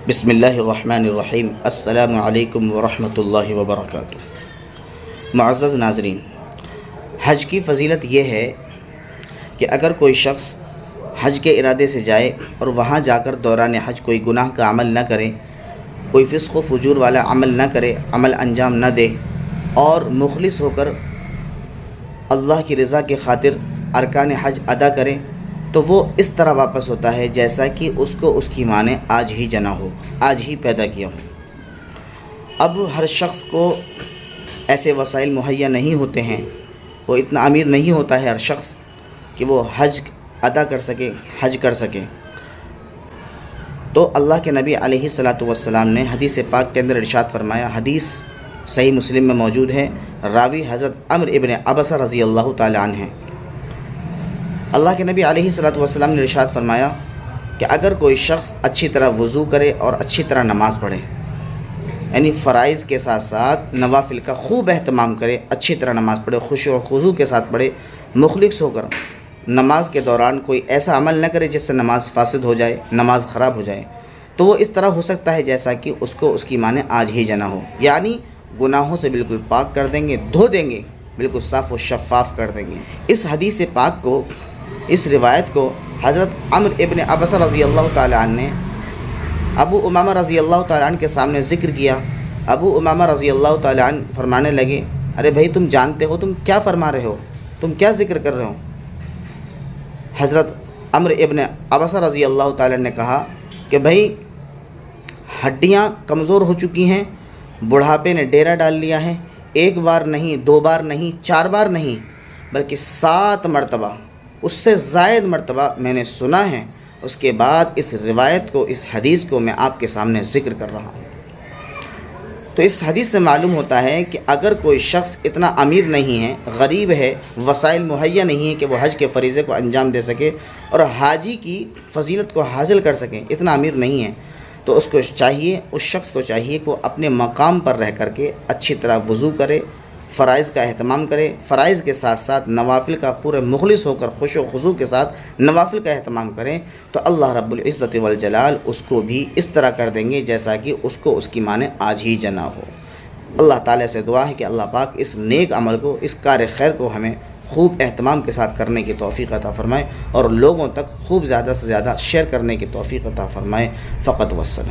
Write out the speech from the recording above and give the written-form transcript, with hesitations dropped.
بسم اللہ الرحمن الرحیم۔ السلام علیکم ورحمۃ اللہ وبرکاتہ۔ معزز ناظرین، حج کی فضیلت یہ ہے کہ اگر کوئی شخص حج کے ارادے سے جائے اور وہاں جا کر دوران حج کوئی گناہ کا عمل نہ کرے، کوئی فسق و فجور والا عمل نہ کرے، عمل انجام نہ دے اور مخلص ہو کر اللہ کی رضا کی خاطر ارکان حج ادا کرے، تو وہ اس طرح واپس ہوتا ہے جیسا کہ اس کو اس کی ماں نے آج ہی جنا ہو، آج ہی پیدا کیا ہو۔ اب ہر شخص کو ایسے وسائل مہیا نہیں ہوتے ہیں، وہ اتنا امیر نہیں ہوتا ہے ہر شخص کہ وہ حج ادا کر سکے، حج کر سکے۔ تو اللہ کے نبی علیہ الصلاۃ والسلام نے حدیث پاک کے اندر ارشاد فرمایا، حدیث صحیح مسلم میں موجود ہے، راوی حضرت عمرو ابن عبسہ رضی اللہ تعالی عنہ ہیں۔ اللہ کے نبی علیہ الصلاۃ والسلام نے ارشاد فرمایا کہ اگر کوئی شخص اچھی طرح وضو کرے اور اچھی طرح نماز پڑھے، یعنی فرائض کے ساتھ ساتھ نوافل کا خوب اہتمام کرے، اچھی طرح نماز پڑھے، خشوع و خضوع کے ساتھ پڑھے، مخلص ہو کر نماز کے دوران کوئی ایسا عمل نہ کرے جس سے نماز فاسد ہو جائے، نماز خراب ہو جائے، تو وہ اس طرح ہو سکتا ہے جیسا کہ اس کو اس کی ماں نے آج ہی جنا ہو، یعنی گناہوں سے بالکل پاک کر دیں گے، دھو دیں گے، بالکل صاف و شفاف کر دیں گے۔ اس حدیث پاک کو، اس روایت کو حضرت عمرو ابن عبسہ رضی اللہ تعالی عنہ نے ابو امامہ رضی اللہ تعالی عنہ کے سامنے ذکر کیا۔ ابو امامہ رضی اللہ تعالی عنہ فرمانے لگے، ارے بھائی تم جانتے ہو تم کیا فرما رہے ہو، تم کیا ذکر کر رہے ہو؟ حضرت عمرو ابن عبسہ رضی اللہ تعالی عنہ نے کہا کہ بھائی ہڈیاں کمزور ہو چکی ہیں، بڑھاپے نے ڈیرا ڈال لیا ہے، ایک بار نہیں، دو بار نہیں، چار بار نہیں، بلکہ 7 مرتبہ، اس سے زائد مرتبہ میں نے سنا ہے، اس کے بعد اس روایت کو، اس حدیث کو میں آپ کے سامنے ذکر کر رہا ہوں۔ تو اس حدیث سے معلوم ہوتا ہے کہ اگر کوئی شخص اتنا امیر نہیں ہے، غریب ہے، وسائل مہیا نہیں ہے کہ وہ حج کے فریضے کو انجام دے سکے اور حاجی کی فضیلت کو حاصل کر سکے، اتنا امیر نہیں ہے، تو اس کو چاہیے، اس شخص کو چاہیے کہ وہ اپنے مقام پر رہ کر کے اچھی طرح وضو کرے، فرائض کا اہتمام کرے، فرائض کے ساتھ ساتھ نوافل کا پورے مخلص ہو کر خشوع و خضوع کے ساتھ نوافل کا اہتمام کریں، تو اللہ رب العزت والجلال اس کو بھی اس طرح کر دیں گے جیسا کہ اس کو اس کی ماں نے آج ہی جنا ہو۔ اللہ تعالیٰ سے دعا ہے کہ اللہ پاک اس نیک عمل کو، اس کار خیر کو ہمیں خوب اہتمام کے ساتھ کرنے کی توفیق عطا فرمائے اور لوگوں تک خوب زیادہ سے زیادہ شیئر کرنے کی توفیق عطا فرمائے۔ فقط والسلام۔